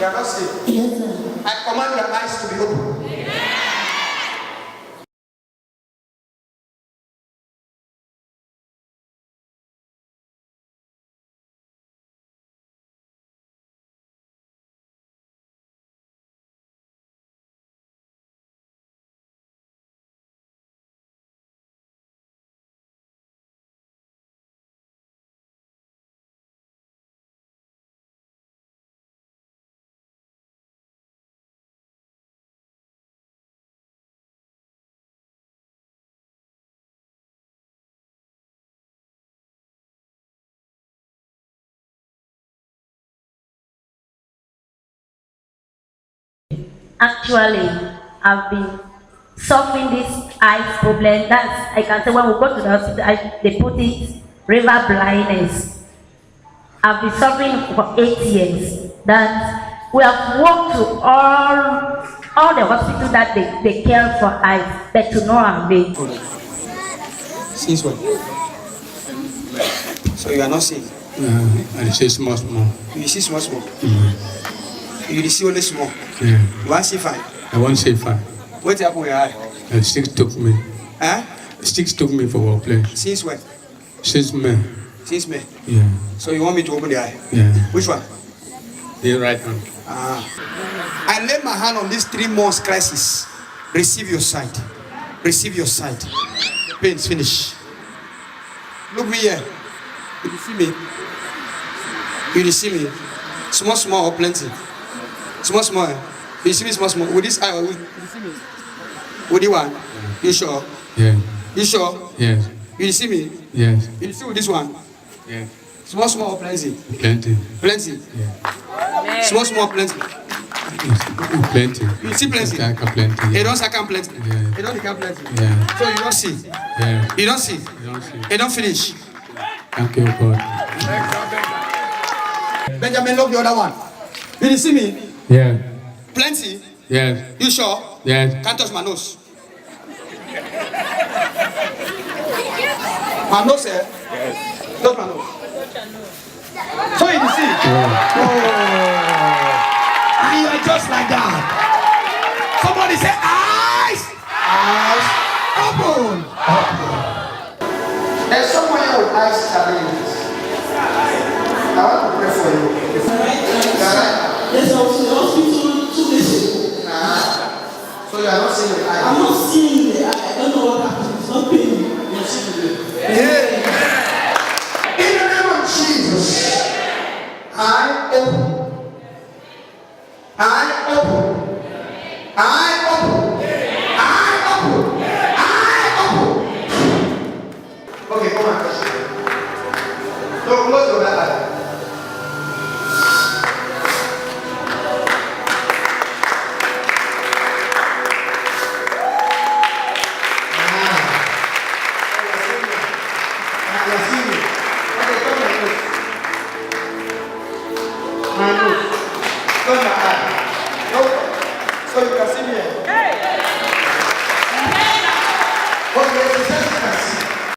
are not saved. Yes, sir. I command your eyes to be open. Actually, I've been suffering this eye problem. That's, I can say, when we go to the hospital, they put it river blindness. I've been suffering for 8 years. That we have walked to all the hospitals that they care for eyes, but to no avail. Since when? So you are not seeing? I see small. You see small. Mm. You see only small. Yeah. You want to see fine? I won't say fine. What happened with your eye? And sticks took me. Huh? Sticks took me for one place. Since when? Since May. Since May. Yeah. So you want me to open the eye? Yeah. Which one? The right hand. I lay my hand on this 3 months crisis. Receive your sight. Receive your sight. Pains finish. Look me here. You see me? You see me? Small or plenty? Small. You see me small. With this eye, you see me? With the one? You sure? Yeah. You sure? Yes. You see me? Yes. You see with this one? Yeah. Small or plenty? Plenty. Plenty. Yeah. Small plenty. Plenty. You see plenty? I can plenty. You Yeah. don't say plenty. Yeah. You don't count plenty. Yeah. So you don't see. Yeah. You don't see. You don't see. You don't finish. Thank you, God. Benjamin, look the other one. Did you see me? Yeah. Plenty. Yes. You sure? Yes. Can't touch my nose. My nose, eh? Yes. Touch my nose. So you see? Yeah. And you are just like that. Somebody say, eyes! Eyes open! There's someone here with eyes challenges. I want to pray for you. Yes, I was in the hospital 2 days ago. So you are not seeing the eye? I'm not seeing the eye. I don't know what happened. It's not paining. You see the eye? In the name of Jesus, I open. I open. I open. I open. I open. Okay, come on. No, close your eye. My nose. Turn my eye.